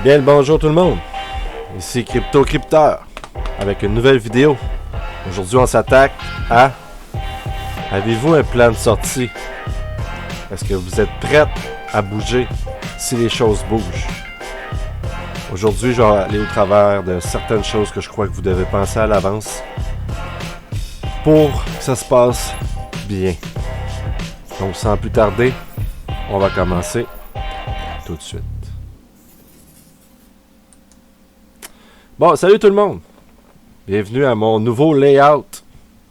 Bien le bonjour tout le monde, ici Crypto Crypteur avec une nouvelle vidéo. Aujourd'hui on s'attaque à avez-vous un plan de sortie? Est-ce que vous êtes prêts à bouger si les choses bougent? Aujourd'hui je vais aller au travers de certaines choses que je crois que vous devez penser à l'avance pour que ça se passe bien. Donc sans plus tarder, on va commencer tout de suite. Bon, salut tout le monde! Bienvenue à mon nouveau layout.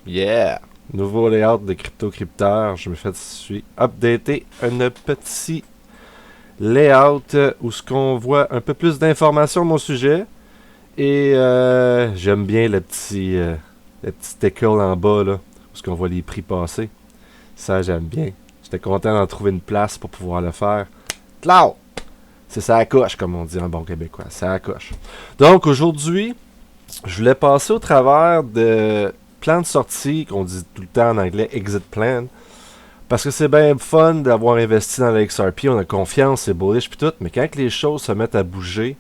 Yeah! Nouveau layout de Crypto Crypteur. Je suis updaté un petit layout où ce qu'on voit un peu plus d'informations sur mon sujet. Et j'aime bien le petit tickle en bas là, où ce qu'on voit les prix passer. Ça, j'aime bien. J'étais content d'en trouver une place pour pouvoir le faire. Cloud! C'est ça à coche, comme on dit en bon québécois. Ça à coche. Donc, aujourd'hui, je voulais passer au travers de plans de sortie, qu'on dit tout le temps en anglais, exit plan. Parce que c'est bien fun d'avoir investi dans la XRP, on a confiance, c'est bullish puis tout, mais quand les choses se mettent à bouger,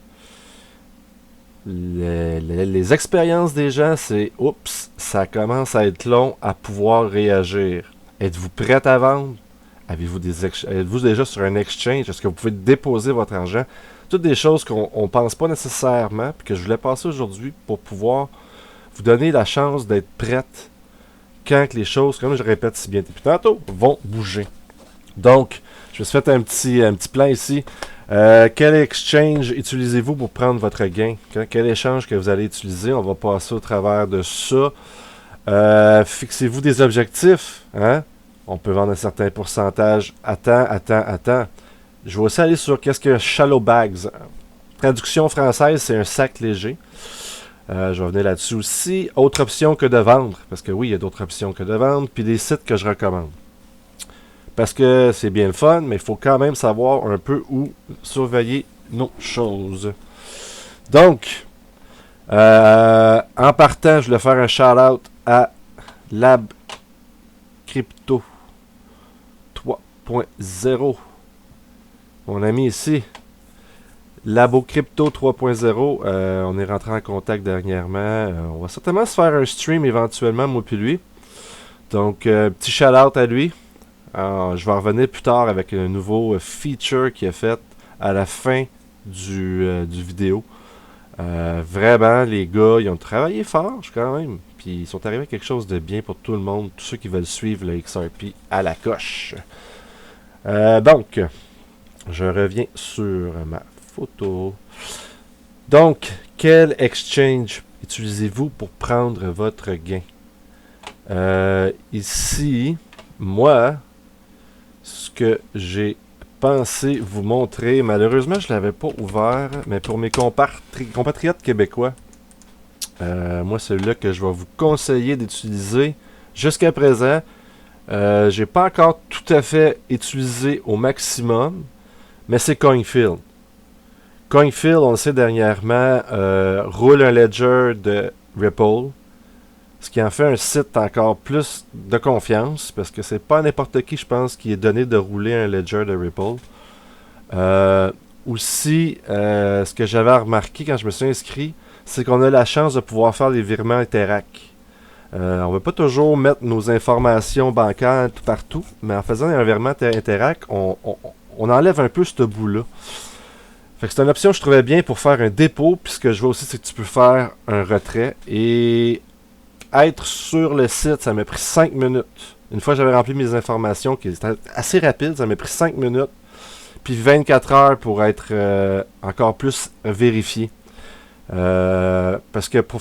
les expériences des gens, c'est oups, ça commence à être long à pouvoir réagir. Êtes-vous prêt à vendre? Êtes-vous déjà sur un exchange? Est-ce que vous pouvez déposer votre argent? Toutes des choses qu'on ne pense pas nécessairement, puis que je voulais passer aujourd'hui pour pouvoir vous donner la chance d'être prête quand les choses, comme je répète si bien depuis tantôt, vont bouger. Donc, je me suis fait un petit plan ici. Quel exchange utilisez-vous pour prendre votre gain? Quel échange que vous allez utiliser? On va passer au travers de ça. Fixez-vous des objectifs, hein? On peut vendre un certain pourcentage à temps. Je vais aussi aller sur qu'est-ce que shallow bags. Traduction française, c'est un sac léger. Je vais venir là-dessus aussi. Autre option que de vendre. Parce que oui, il y a d'autres options que de vendre. Puis des sites que je recommande. Parce que c'est bien le fun, mais il faut quand même savoir un peu où surveiller nos choses. Donc, en partant, je vais faire un shout-out à Lab Crypto 3.0. Mon ami ici, Labo Crypto 3.0, on est rentré en contact dernièrement. On va certainement se faire un stream éventuellement, moi puis lui. Donc, petit shout-out à lui. Je vais revenir plus tard avec un nouveau feature qui est fait à la fin du vidéo. Vraiment, les gars, ils ont travaillé fort quand même. Puis ils sont arrivés à quelque chose de bien pour tout le monde, tous ceux qui veulent suivre le XRP à la coche. Donc, je reviens sur ma photo. Donc, quel exchange utilisez-vous pour prendre votre gain? Ici, moi, ce que j'ai pensé vous montrer, malheureusement, je ne l'avais pas ouvert, mais pour mes compatriotes québécois, moi, celui-là que je vais vous conseiller d'utiliser jusqu'à présent, j'ai pas encore tout à fait utilisé au maximum, mais c'est CoinField. CoinField, on le sait dernièrement, roule un ledger de Ripple, ce qui en fait un site encore plus de confiance, parce que c'est pas n'importe qui, je pense, qui est donné de rouler un ledger de Ripple. Aussi, ce que j'avais remarqué quand je me suis inscrit, c'est qu'on a la chance de pouvoir faire des virements Interac. On ne va pas toujours mettre nos informations bancaires tout partout, mais en faisant un virement Interac, on enlève un peu ce bout-là. Fait que c'est une option que je trouvais bien pour faire un dépôt, puis ce que je vois aussi, c'est que tu peux faire un retrait. Et être sur le site, ça m'a pris 5 minutes. Une fois que j'avais rempli mes informations, qui était assez rapide, ça m'a pris 5 minutes. Puis 24 heures pour être encore plus vérifié. Parce que pour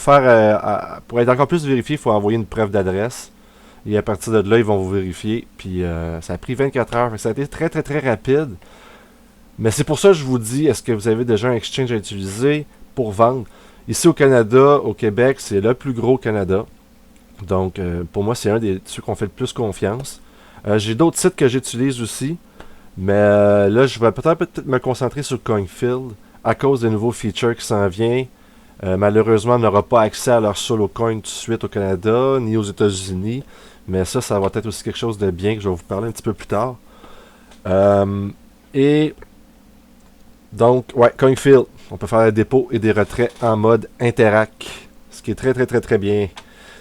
être encore plus vérifié, il faut envoyer une preuve d'adresse. Et à partir de là, ils vont vous vérifier. Puis ça a pris 24 heures. Ça a été très très très rapide. Mais c'est pour ça que je vous dis, est-ce que vous avez déjà un exchange à utiliser pour vendre? Ici au Canada, au Québec, c'est le plus gros au Canada. Donc pour moi, c'est un des ceux qu'on fait le plus confiance. J'ai d'autres sites que j'utilise aussi. Mais là, je vais peut-être me concentrer sur CoinField à cause des nouveaux features qui s'en viennent. Malheureusement, on n'aura pas accès à leur solo coin tout de suite au Canada, ni aux États-Unis. Mais ça va être aussi quelque chose de bien que je vais vous parler un petit peu plus tard. Et Donc, ouais, CoinField, on peut faire des dépôts et des retraits en mode Interac, ce qui est très très très très bien.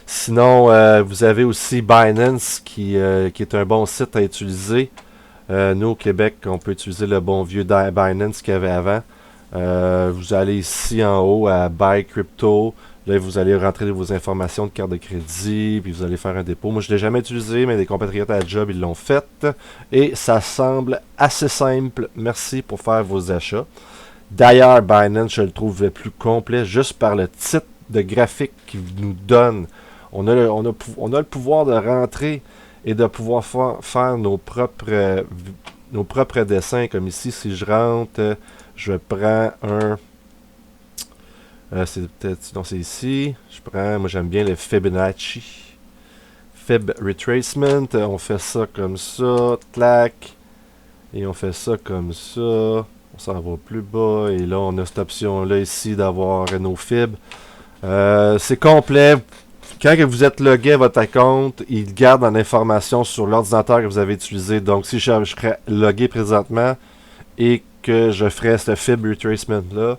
Sinon, vous avez aussi Binance qui est un bon site à utiliser. Nous, au Québec, on peut utiliser le bon vieux Binance qu'il y avait avant. Vous allez ici en haut à Buy Crypto. Là, vous allez rentrer vos informations de carte de crédit, puis vous allez faire un dépôt. Moi, je ne l'ai jamais utilisé, mais des compatriotes à la job, ils l'ont fait. Et ça semble assez simple. Merci pour faire vos achats. D'ailleurs, Binance, je le trouve le plus complet juste par le type de graphique qu'il nous donne. On a le pouvoir de rentrer et de pouvoir faire nos propres dessins. Comme ici, si je rentre, je prends un... c'est peut-être... Non, c'est ici. Moi, j'aime bien le Fibonacci. Fib Retracement. On fait ça comme ça. Clac. Et on fait ça comme ça. On s'en va plus bas. Et là, on a cette option-là ici d'avoir nos fibs. C'est complet. Quand vous êtes logué à votre compte, il garde en information sur l'ordinateur que vous avez utilisé. Donc, si je serais logué présentement et que je ferais ce fib retracement là,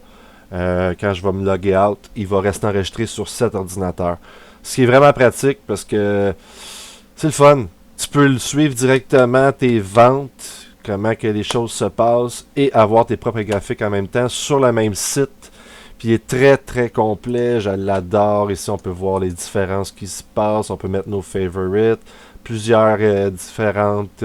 quand je vais me loguer out, il va rester enregistré sur cet ordinateur. Ce qui est vraiment pratique parce que c'est le fun. Tu peux le suivre directement, tes ventes, comment que les choses se passent et avoir tes propres graphiques en même temps sur le même site. Puis il est très très complet, je l'adore. Ici on peut voir les différences qui se passent, on peut mettre nos favorites, plusieurs différentes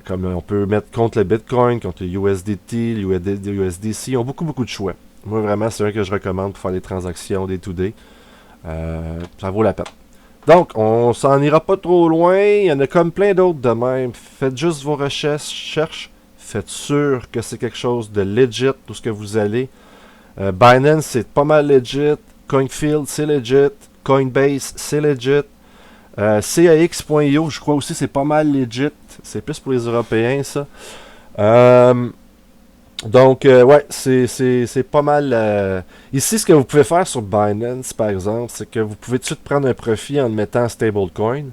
comme on peut mettre contre le Bitcoin, contre le USDT, le USDC, ils ont beaucoup beaucoup de choix. Moi vraiment c'est un que je recommande pour faire des transactions day to day. Ça vaut la peine. Donc on s'en ira pas trop loin, il y en a comme plein d'autres de même. Faites juste vos recherches. Faites sûr que c'est quelque chose de legit, tout ce que vous allez. Binance, c'est pas mal legit. CoinField, c'est legit. Coinbase, c'est legit. CAX.io, je crois aussi, c'est pas mal legit. C'est plus pour les Européens, ça. Donc, ouais, c'est pas mal. Ici, ce que vous pouvez faire sur Binance, par exemple, c'est que vous pouvez tout de suite prendre un profit en le mettant en stablecoin.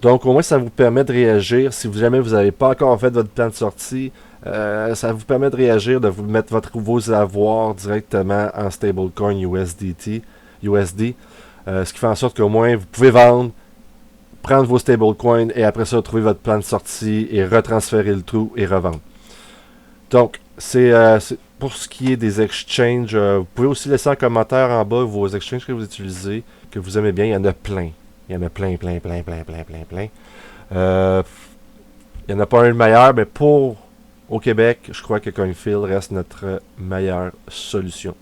Donc, au moins, ça vous permet de réagir. Si jamais vous n'avez pas encore fait votre plan de sortie, ça vous permet de réagir, de vous mettre vos avoirs directement en stablecoin USD. Ce qui fait en sorte qu'au moins, vous pouvez vendre, prendre vos stablecoins et après ça, trouver votre plan de sortie et retransférer le tout et revendre. Donc, c'est pour ce qui est des exchanges. Vous pouvez aussi laisser en commentaire en bas vos exchanges que vous utilisez, que vous aimez bien. Il y en a plein. Il y en a plein. Il n'y en a pas un de meilleur, mais au Québec, je crois que CoinField reste notre meilleure solution.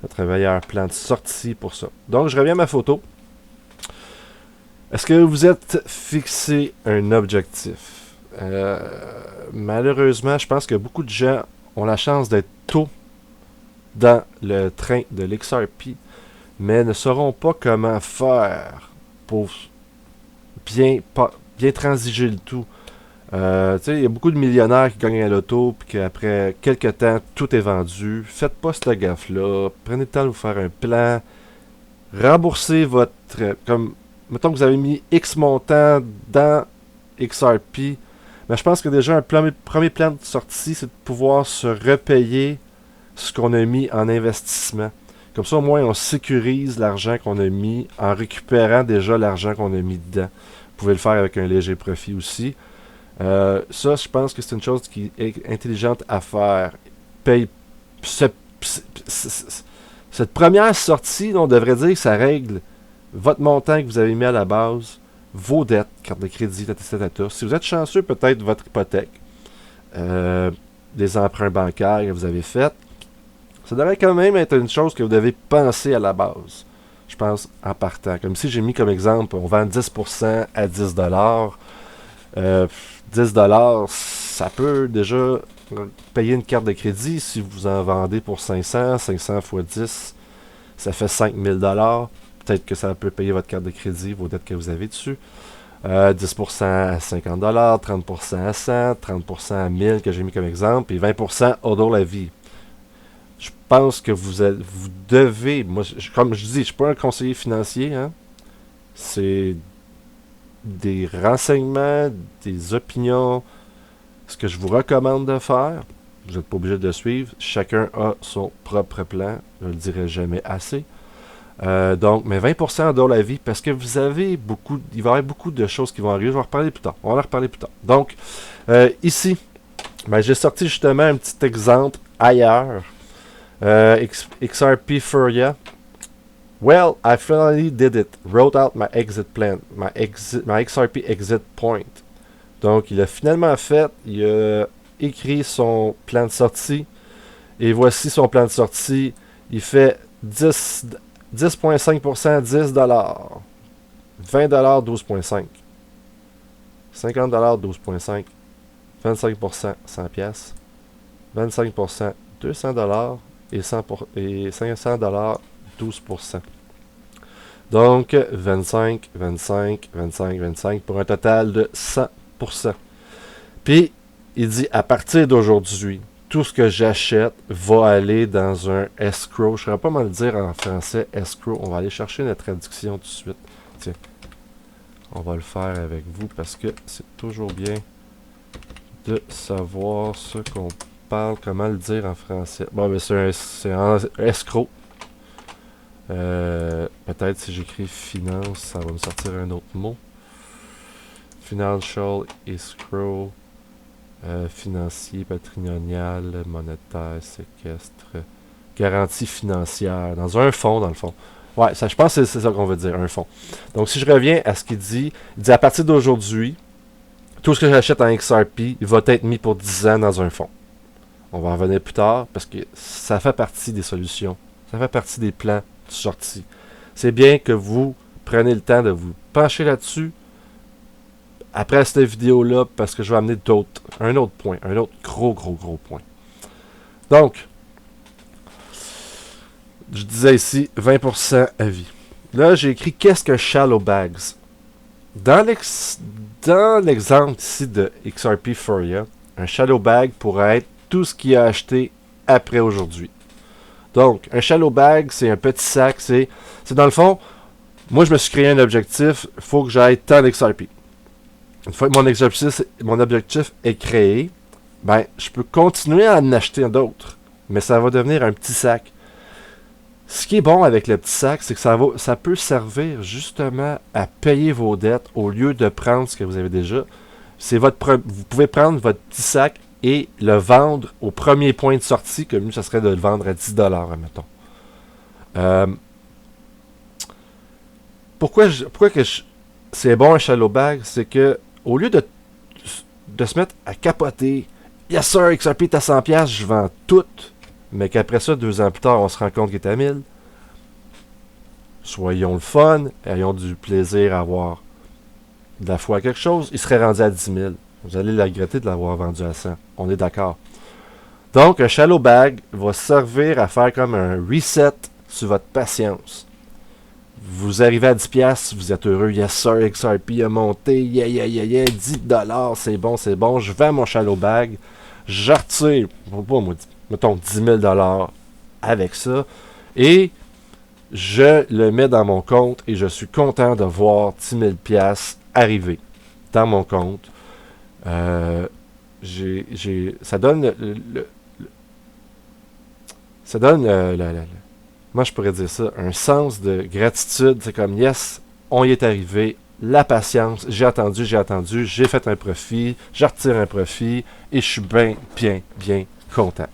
Notre meilleur plan de sortie pour ça. Donc, je reviens à ma photo. Est-ce que vous êtes fixé un objectif? Malheureusement, je pense que beaucoup de gens ont la chance d'être tôt dans le train de l'XRP, mais ne sauront pas comment faire pour bien transiger le tout. Il y a beaucoup de millionnaires qui gagnent à l'auto, puis qu'après quelques temps, tout est vendu. Faites pas cette gaffe-là. Prenez le temps de vous faire un plan. Remboursez votre... Comme, mettons que vous avez mis X montant dans XRP. Mais je pense que déjà, premier plan de sortie, c'est de pouvoir se repayer ce qu'on a mis en investissement. Comme ça, au moins, on sécurise l'argent qu'on a mis en récupérant déjà l'argent qu'on a mis dedans. Vous pouvez le faire avec un léger profit aussi. Ça, je pense que c'est une chose qui est intelligente à faire. Cette première sortie, on devrait dire que ça règle votre montant que vous avez mis à la base, vos dettes, carte de crédit, etc. Si vous êtes chanceux, peut-être votre hypothèque, les emprunts bancaires que vous avez faits, ça devrait quand même être une chose que vous devez penser à la base. Je pense en partant. Comme si j'ai mis comme exemple, on vend 10% à 10$. 10$, ça peut déjà payer une carte de crédit si vous en vendez pour 500 x 10, ça fait 5000$. Peut-être que ça peut payer votre carte de crédit, vos dettes que vous avez dessus. 10% à 50$, 30% à 100, 30% à 1000 que j'ai mis comme exemple, et 20% hors la vie. Je pense que vous devez, moi, comme je dis, je ne suis pas un conseiller financier, hein. C'est des renseignements, des opinions, ce que je vous recommande de faire. Vous n'êtes pas obligé de le suivre. Chacun a son propre plan. Je ne le dirai jamais assez. Donc, mais 20% dans la vie, parce que vous avez beaucoup, il va y avoir beaucoup de choses qui vont arriver. Je vais en reparler plus tard. On va en reparler plus tard. Donc, ici, ben, j'ai sorti justement un petit exemple ailleurs. XRP Furia. Well, I finally did it. Wrote out my exit plan. My XRP exit point. Donc, il a finalement fait. Il a écrit son plan de sortie. Et voici son plan de sortie. Il fait 10,5%, 10$. 20$, 12,5$. 50$, 12,5$. 25%, 100$. 25%, 200$. Et 500$, 12%. Donc, 25, 25, 25, 25 pour un total de 100%. Puis, il dit, à partir d'aujourd'hui, tout ce que j'achète va aller dans un escrow. Je ne saurais pas mal le dire en français, escrow. On va aller chercher la traduction tout de suite. Tiens, on va le faire avec vous parce que c'est toujours bien de savoir ce qu'on parle, comment le dire en français. Bon, mais c'est un escrow. Peut-être si j'écris finance, ça va me sortir un autre mot. Financial escrow. Financier, patrimonial, monétaire, séquestre, garantie financière, dans un fonds, dans le fond. Ouais, ça, je pense que c'est ça qu'on veut dire, un fonds. Donc, si je reviens à ce qu'il dit à partir d'aujourd'hui, tout ce que j'achète en XRP va être mis pour 10 ans dans un fonds. On va en revenir plus tard, parce que ça fait partie des solutions. Ça fait partie des plans de sortie. C'est bien que vous preniez le temps de vous pencher là-dessus, après cette vidéo-là, parce que je vais amener un autre point, un autre gros point. Donc, je disais ici 20% à vie. Là, j'ai écrit qu'est-ce que Shallow Bags. Dans l'exemple ici de XRP Furia, un Shallow Bag pourrait être tout ce qu'il a acheté après aujourd'hui. Donc, un Shallow Bag, c'est un petit sac, c'est dans le fond, moi je me suis créé un objectif, il faut que j'aille tant d'XRP. Une fois que mon objectif est créé, ben, je peux continuer à en acheter d'autres, mais ça va devenir un petit sac. Ce qui est bon avec le petit sac, c'est que ça peut servir justement à payer vos dettes au lieu de prendre ce que vous avez déjà. Vous pouvez prendre votre petit sac et le vendre au premier point de sortie, comme ça serait de le vendre à 10$, admettons. Pourquoi c'est bon un shallow bag, c'est que au lieu de se mettre à capoter, yes sir, XRP est à 100$, je vends tout, mais qu'après ça, 2 ans plus tard, on se rend compte qu'il est à 1000$. Soyons le fun, ayons du plaisir à avoir de la foi à quelque chose, il serait rendu à 10 000$. Vous allez le regretter de l'avoir vendu à 100$. On est d'accord. Donc, un shallow bag va servir à faire comme un reset sur votre patience. Vous arrivez à 10$, vous êtes heureux, yes sir, XRP a monté, yeah, 10$, c'est bon, je vends mon shallow bag, je retire, mettons 10 000$ avec ça, et je le mets dans mon compte, et je suis content de voir 10 000$ arriver dans mon compte. Ça donne moi je pourrais dire ça, un sens de gratitude. C'est comme yes, on y est arrivé, la patience, j'ai attendu, j'ai fait un profit, je retire un profit et je suis bien content.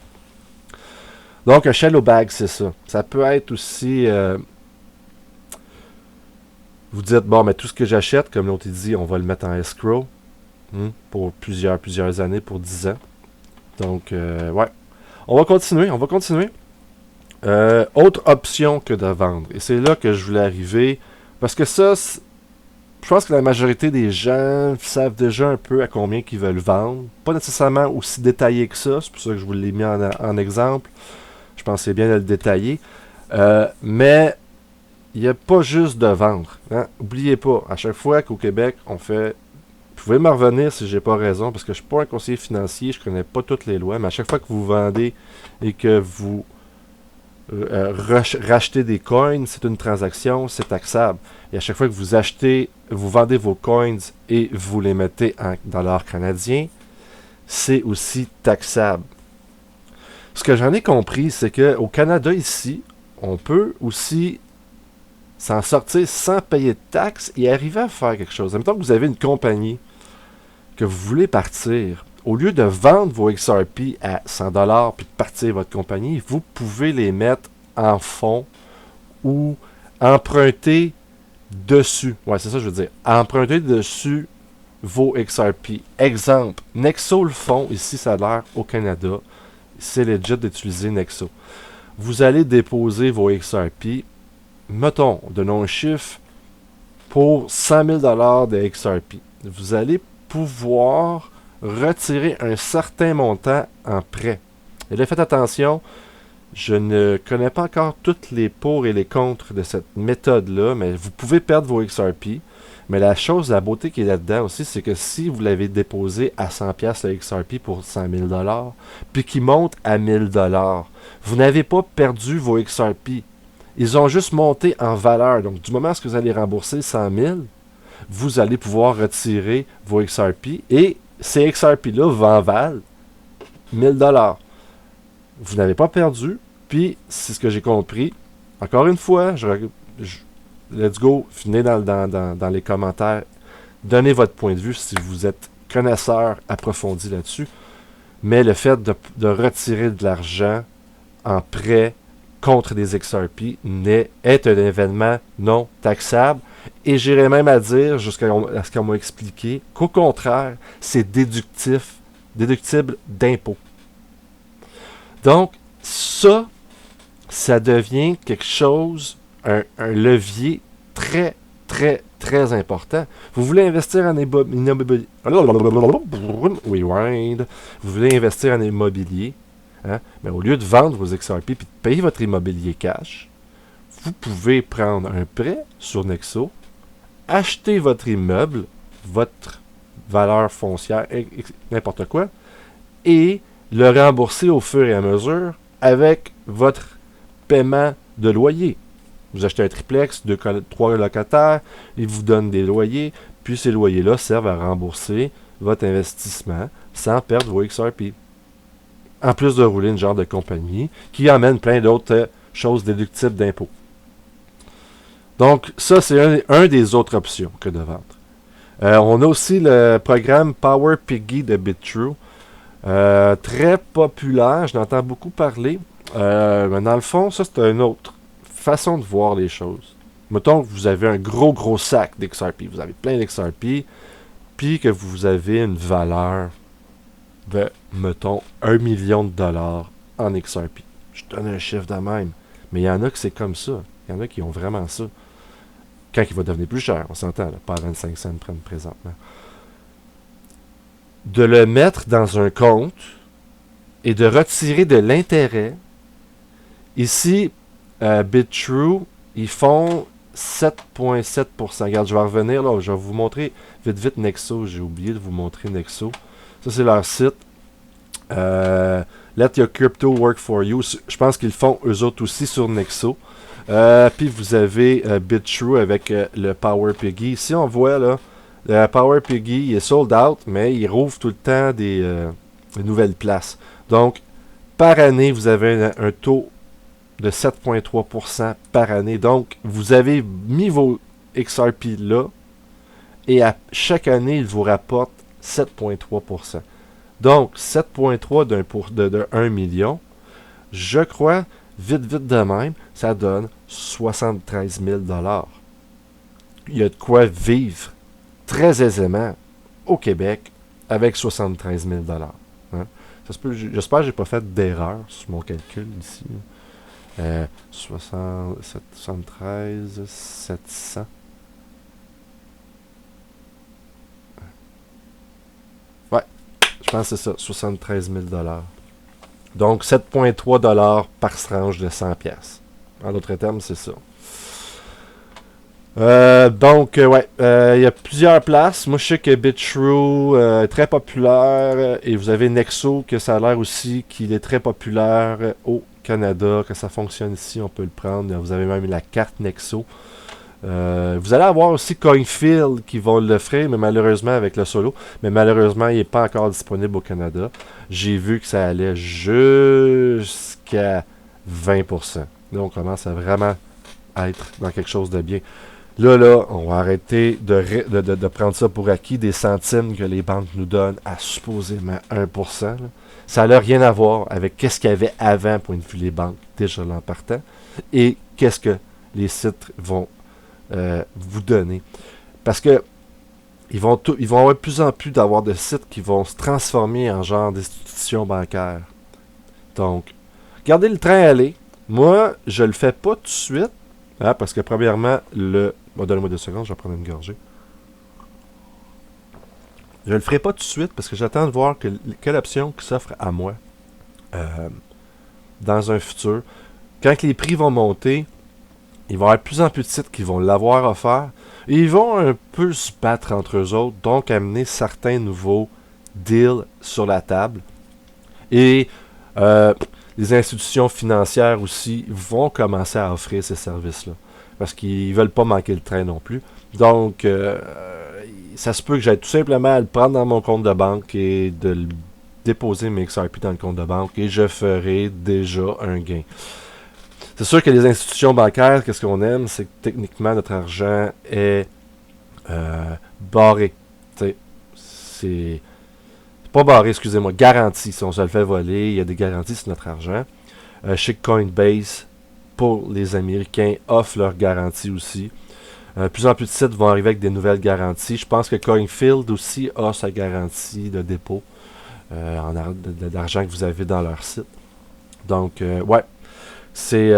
Donc un shallow bag, c'est ça. Ça peut être aussi vous dites bon, mais tout ce que j'achète, comme l'autre dit, on va le mettre en escrow pour plusieurs années, pour 10 ans. Donc ouais, on va continuer. Autre option que de vendre. Et c'est là que je voulais arriver. Parce que ça, je pense que la majorité des gens savent déjà un peu à combien ils veulent vendre. Pas nécessairement aussi détaillé que ça. C'est pour ça que je vous l'ai mis en exemple. Je pensais bien de le détailler. Mais il n'y a pas juste de vendre. Hein? Oubliez pas, à chaque fois qu'au Québec, on fait... Vous pouvez me revenir si j'ai pas raison, parce que je suis pas un conseiller financier, je connais pas toutes les lois, mais à chaque fois que vous vendez et que vous racheter des coins, c'est une transaction, c'est taxable. Et à chaque fois que vous vendez vos coins et vous les mettez en dollars canadiens, c'est aussi taxable. ce que j'en ai compris, c'est qu'au Canada, ici, on peut aussi s'en sortir sans payer de taxes et arriver à faire quelque chose. Admettons que vous avez une compagnie que vous voulez partir. Au lieu de vendre vos XRP à 100$ puis de partir votre compagnie, vous pouvez les mettre en fonds ou emprunter dessus. Ouais, c'est ça que je veux dire. Emprunter dessus vos XRP. Exemple, Nexo le font ici, ça a l'air au Canada. C'est legit d'utiliser Nexo. Vous allez déposer vos XRP, mettons, donnons un chiffre, pour 100 000$ de XRP. Vous allez pouvoir retirer un certain montant en prêt. Et là, faites attention, je ne connais pas encore toutes les pour et les contre de cette méthode-là, mais vous pouvez perdre vos XRP. Mais la chose, la beauté qui est là-dedans aussi, c'est que si vous l'avez déposé à 100$ le XRP pour 100 000$, puis qu'il monte à 1000$, vous n'avez pas perdu vos XRP. Ils ont juste monté en valeur. Donc, du moment où vous allez rembourser 100 000, vous allez pouvoir retirer vos XRP et ces XRP-là vous en valent 1000$. Vous n'avez pas perdu, puis c'est ce que j'ai compris. Encore une fois, let's go, venez dans les commentaires, donnez votre point de vue si vous êtes connaisseur approfondi là-dessus. Mais le fait de retirer de l'argent en prêt contre des XRP est un événement non taxable. Et j'irais même à dire, jusqu'à ce qu'on m'a expliqué, qu'au contraire, c'est déductible d'impôt. Donc, ça devient quelque chose, un levier très, très, très important. Vous voulez investir en immobilier. Vous voulez investir en immobilier. Hein? Mais au lieu de vendre vos XRP et de payer votre immobilier cash, vous pouvez prendre un prêt sur Nexo, acheter votre immeuble, votre valeur foncière, n'importe quoi, et le rembourser au fur et à mesure avec votre paiement de loyer. Vous achetez un triplex, 3 locataires, ils vous donnent des loyers, puis ces loyers-là servent à rembourser votre investissement sans perdre vos XRP. En plus de rouler une genre de compagnie qui amène plein d'autres choses déductibles d'impôts. Donc, ça, c'est un des autres options que de vendre. On a aussi le programme Power Piggy de BitTrue. Très populaire, je l'entends beaucoup parler. Mais dans le fond, ça, c'est une autre façon de voir les choses. Mettons que vous avez un gros sac d'XRP. Vous avez plein d'XRP, puis que vous avez une valeur de, mettons, 1 million de dollars en XRP. Je donne un chiffre de même. Mais il y en a que c'est comme ça. Il y en a qui ont vraiment ça. Quand il va devenir plus cher, on s'entend, là, pas à 25 cents présentement. De le mettre dans un compte et de retirer de l'intérêt. Ici, BitTrue, ils font 7,7%. Regarde, je vais revenir là, je vais vous montrer vite Nexo. J'ai oublié de vous montrer Nexo. Ça, c'est leur site. Let your crypto work for you. Je pense qu'ils font eux autres aussi sur Nexo. Puis vous avez BitTrue avec le Power Piggy. Ici, on voit là, le Power Piggy il est sold out, mais il rouvre tout le temps des nouvelles places. Donc, par année, vous avez un taux de 7,3% par année. Donc, vous avez mis vos XRP là, et à chaque année, il vous rapporte 7,3%. Donc, 7,3 de 1 million, je crois, vite de même, ça donne 73 000 $. Il y a de quoi vivre très aisément au Québec avec 73 000 $. Hein? J'espère que j'ai pas fait d'erreur sur mon calcul ici. 73 700. Ouais, je pense que c'est ça, 73 000 $. Donc 7,3 $ par tranche de 100 pièces. En d'autres termes, c'est ça. Ouais, il y a plusieurs places. Moi, je sais que BitTrue est très populaire et vous avez Nexo, que ça a l'air aussi qu'il est très populaire au Canada, que ça fonctionne ici, on peut le prendre. Vous avez même la carte Nexo. Vous allez avoir aussi Coinfield qui vont l'offrir, mais malheureusement avec le solo. Mais malheureusement, il n'est pas encore disponible au Canada. J'ai vu que ça allait jusqu'à 20%. Là, on commence à vraiment être dans quelque chose de bien. Là, on va arrêter de prendre ça pour acquis, des centimes que les banques nous donnent à supposément 1%. Là. Ça n'a rien à voir avec qu'est-ce qu'il y avait avant, point de vue les banques, déjà l'an partant, et qu'est-ce que les sites vont vous donner. Parce que ils vont avoir de plus en plus d'avoir de sites qui vont se transformer en genre d'institutions bancaires. Donc, gardez le train aller. Moi, je le fais pas tout de suite. Hein, parce que premièrement, donne-moi 2 secondes, je vais prendre une gorgée. Je le ferai pas tout de suite parce que j'attends de voir quelle option qui s'offre à moi dans un futur. Quand les prix vont monter, il va y avoir de plus en plus de sites qui vont l'avoir offert. Et ils vont un peu se battre entre eux autres, donc amener certains nouveaux deals sur la table. Et les institutions financières aussi vont commencer à offrir ces services-là. Parce qu'ils ne veulent pas manquer le train non plus. Donc, ça se peut que j'aille tout simplement à le prendre dans mon compte de banque et de le déposer mes XRP dans le compte de banque et je ferai déjà un gain. C'est sûr que les institutions bancaires, qu'est-ce qu'on aime, c'est que techniquement notre argent est barré. C'est pas barré, excusez-moi, garanti. Si on se le fait voler, il y a des garanties sur notre argent. Chez Coinbase, pour les Américains, offre leur garantie aussi. Plus en plus de sites vont arriver avec des nouvelles garanties. Je pense que Coinfield aussi a sa garantie de dépôt d'argent que vous avez dans leur site. Donc, ouais, c'est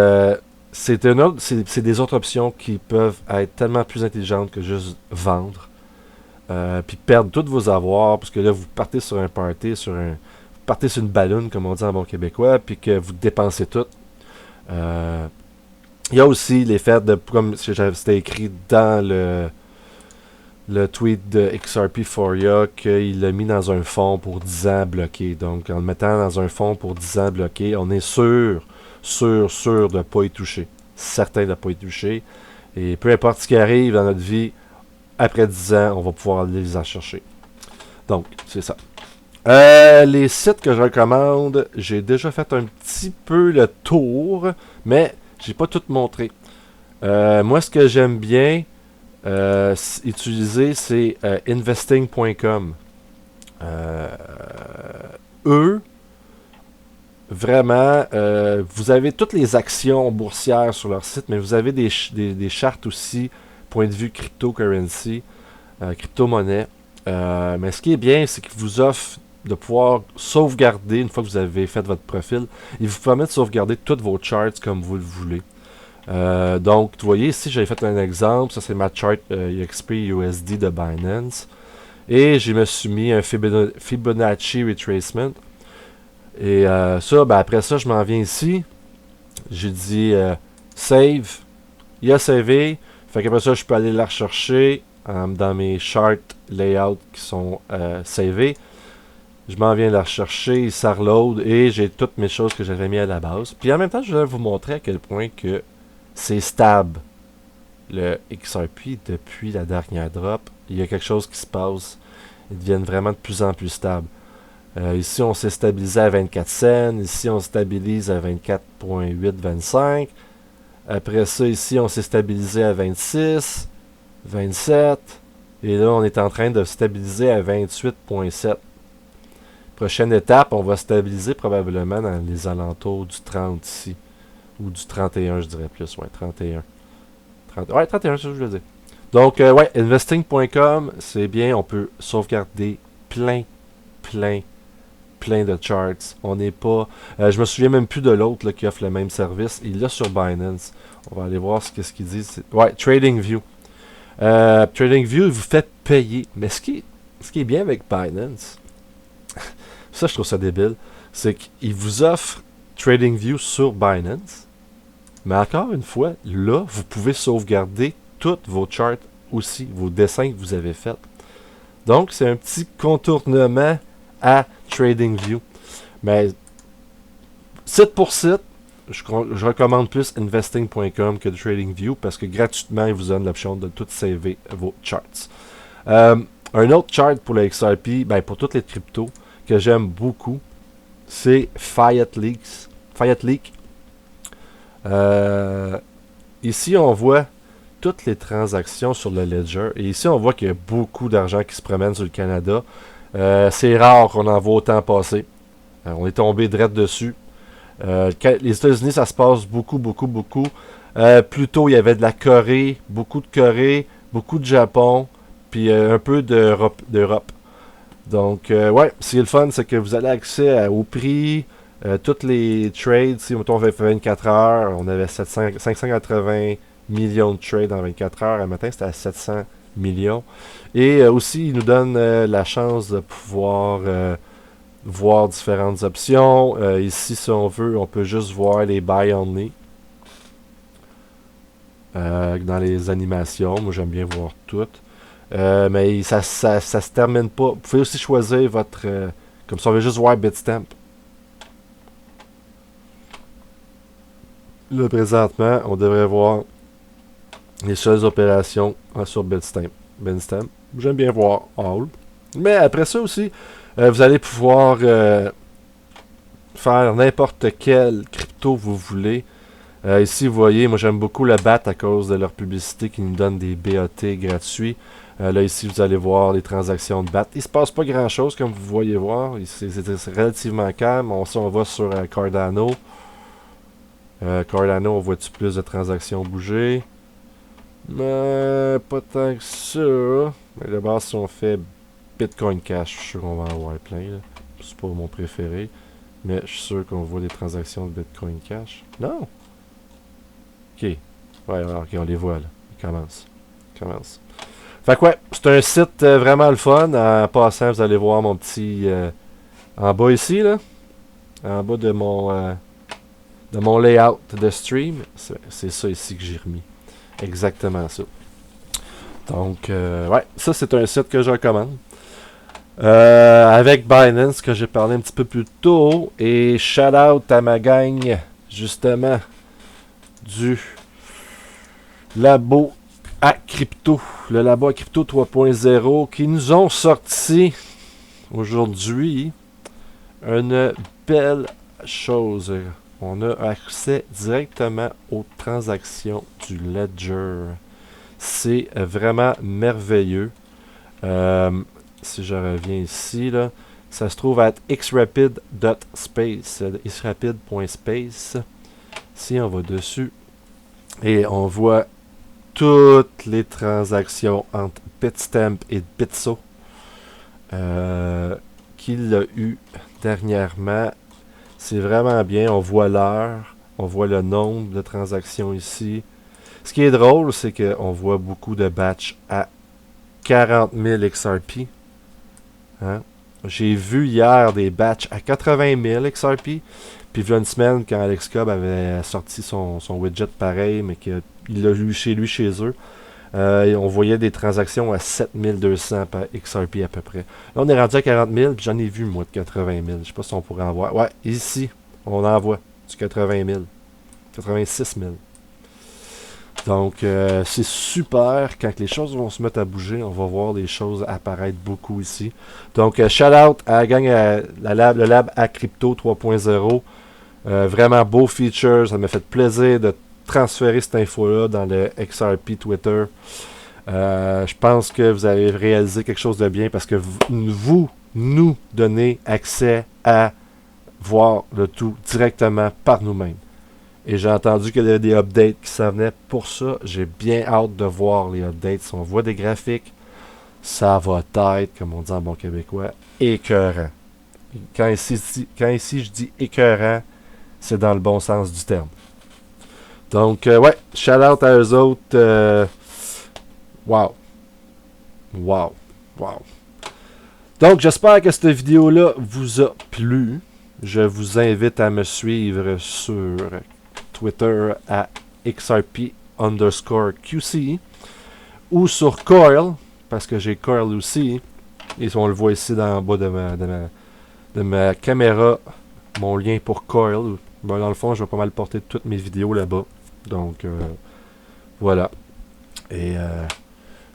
des autres options qui peuvent être tellement plus intelligentes que juste vendre. Puis perdre tous vos avoirs, parce que là, vous partez sur un party, vous partez sur une balloune, comme on dit en bon québécois, puis que vous dépensez tout. Il y a aussi l'effet de, comme c'était écrit dans le tweet de XRP4Ya, qu'il l'a mis dans un fonds pour 10 ans bloqué. Donc, en le mettant dans un fonds pour 10 ans bloqué, on est sûr de ne pas y toucher. Certain de ne pas y toucher. Et peu importe ce qui arrive dans notre vie, après 10 ans, on va pouvoir les en chercher. Donc, c'est ça. Les sites que je recommande, j'ai déjà fait un petit peu le tour, mais j'ai pas tout montré. Moi, ce que j'aime bien utiliser, c'est investing.com. Eux, vraiment, vous avez toutes les actions boursières sur leur site, mais vous avez des chartes aussi, point de vue cryptocurrency, crypto-monnaie. Mais ce qui est bien, c'est qu'ils vous offrent de pouvoir sauvegarder, une fois que vous avez fait votre profil, ils vous permettent de sauvegarder toutes vos charts comme vous le voulez. Donc, vous voyez, ici, j'avais fait un exemple. Ça, c'est ma chart XP USD de Binance. Et je me suis mis un Fibonacci Retracement. Et ça, ben, après ça, je m'en viens ici. J'ai dit Save. Il a savé. Fait qu'après ça, je peux aller la rechercher dans mes charts layout qui sont savés. Je m'en viens la rechercher, ça reload et j'ai toutes mes choses que j'avais mis à la base. Puis en même temps, je vais vous montrer à quel point que c'est stable le XRP depuis la dernière drop. Il y a quelque chose qui se passe. Ils deviennent vraiment de plus en plus stables. Ici, on s'est stabilisé à 24 cents. Ici, on se stabilise à 24.825. Après ça, ici, on s'est stabilisé à 26, 27. Et là, on est en train de stabiliser à 28.7. Prochaine étape, on va stabiliser probablement dans les alentours du 30 ici. Ou du 31, je dirais plus. Ouais, 31. 31, c'est ce que je veux dire. Donc, ouais, investing.com, c'est bien. On peut sauvegarder plein de charts. On n'est pas... je me souviens même plus de l'autre qui offre le même service. Il l'a sur Binance. On va aller voir ce qu'il dit. Ouais, TradingView. TradingView, vous fait payer. Mais ce qui est bien avec Binance... Ça, je trouve ça débile. C'est qu'il vous offre TradingView sur Binance. Mais encore une fois, là, vous pouvez sauvegarder toutes vos charts aussi, vos dessins que vous avez faits. Donc, c'est un petit contournement à TradingView. Mais, site pour site, je recommande plus investing.com que TradingView parce que gratuitement, ils vous donnent l'option de tout saver vos charts. Un autre chart pour le XRP, ben pour toutes les cryptos, que j'aime beaucoup, c'est Fiat Leak. Ici, on voit toutes les transactions sur le Ledger. Et ici, on voit qu'il y a beaucoup d'argent qui se promène sur le Canada. C'est rare qu'on en voit autant passer. On est tombé direct dessus. Les États-Unis, ça se passe beaucoup. Plus tôt, il y avait de la Corée, beaucoup de Japon, puis un peu d'Europe. Donc, ouais, ce qui est le fun, c'est que vous avez accès au prix, toutes les trades. Si, mettons, on avait fait 24 heures, on avait 580 millions de trades en 24 heures. Un matin, c'était à 700 millions. Et aussi, il nous donne la chance de pouvoir voir différentes options. Ici, si on veut, on peut juste voir les buy only. Dans les animations, moi j'aime bien voir toutes. Mais ça se termine pas. Vous pouvez aussi choisir votre... comme si on veut juste voir Bitstamp. Là, présentement, on devrait voir les seules opérations sur Bitstamp. J'aime bien voir All. Mais après ça aussi, vous allez pouvoir faire n'importe quel crypto vous voulez. Ici, vous voyez, moi j'aime beaucoup le BAT à cause de leur publicité qui nous donne des BAT gratuits. Là, ici, vous allez voir les transactions de BAT. Il ne se passe pas grand-chose, comme vous voyez voir. C'est relativement calme. On va sur Cardano. Cardano, on voit-tu plus de transactions bouger? Mais pas tant que ça. Mais de base, si on fait Bitcoin Cash, je suis sûr qu'on va en avoir plein. C'est pas mon préféré. Mais je suis sûr qu'on voit des transactions de Bitcoin Cash. Non! Ok. Ouais, alors, ok, on les voit là. Ils commencent. Fait que ouais, c'est un site vraiment le fun. En passant, vous allez voir mon petit... en bas ici, là. En bas de mon layout de stream. C'est ça ici que j'ai remis. Exactement ça. Donc, ouais, ça c'est un site que je recommande. Avec Binance, que j'ai parlé un petit peu plus tôt. Et shout out à ma gang, justement, du labo à crypto. Le labo à crypto 3.0 qui nous ont sorti aujourd'hui une belle chose. On a accès directement aux transactions du Ledger. C'est vraiment merveilleux. Si je reviens ici, là, ça se trouve à xrapid.space. xrapid.space. Si on va dessus et on voit toutes les transactions entre Bitstamp et Bitso qu'il a eu dernièrement. C'est vraiment bien. On voit l'heure. On voit le nombre de transactions ici. Ce qui est drôle, c'est qu'on voit beaucoup de batchs à 40 000 XRP. Hein? J'ai vu hier des batchs à 80 000 XRP. Puis il y a une semaine, quand Alex Cobb avait sorti son widget pareil, mais qu'il l'a eu chez eux, on voyait des transactions à 7200 par XRP à peu près. Là, on est rendu à 40 000, puis j'en ai vu, moi, de 80 000. Je sais pas si on pourrait en voir. Ouais, ici, on en voit du 80 000. 86 000. Donc, c'est super. Quand les choses vont se mettre à bouger, on va voir des choses apparaître beaucoup ici. Donc, shout out à la gang, le lab à Crypto 3.0. Vraiment beau feature. Ça m'a fait plaisir de transférer cette info-là dans le XRP Twitter. Je pense que vous avez réalisé quelque chose de bien parce que vous nous donnez accès à voir le tout directement par nous-mêmes. Et j'ai entendu qu'il y avait des updates qui s'en venaient pour ça. J'ai bien hâte de voir les updates. Si on voit des graphiques, ça va être, comme on dit en bon québécois, écœurant. Quand ici je dis écœurant, c'est dans le bon sens du terme. Donc, ouais, shout out à eux autres. Wow. Donc, j'espère que cette vidéo-là vous a plu. Je vous invite à me suivre sur Twitter à XRP_QC ou sur Coil, parce que j'ai Coil aussi. Et on le voit ici dans le bas de ma caméra, mon lien pour Coil. Ben, dans le fond, je vais pas mal porter toutes mes vidéos là-bas. Donc, voilà. Et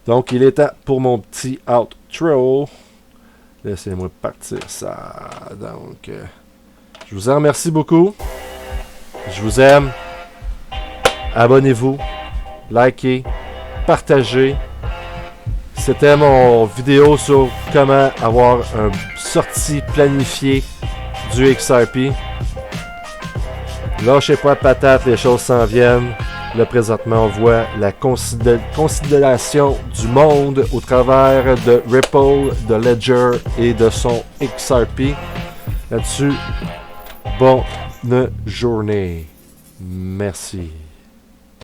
donc, il est temps pour mon petit outro. Laissez-moi partir ça. Donc, je vous en remercie beaucoup. Je vous aime. Abonnez-vous. Likez. Partagez. C'était mon vidéo sur comment avoir une sortie planifiée du XRP. Lâchez pas de patate, les choses s'en viennent. Là, présentement, on voit la considération du monde au travers de Ripple, de Ledger et de son XRP. Là-dessus, bonne journée. Merci.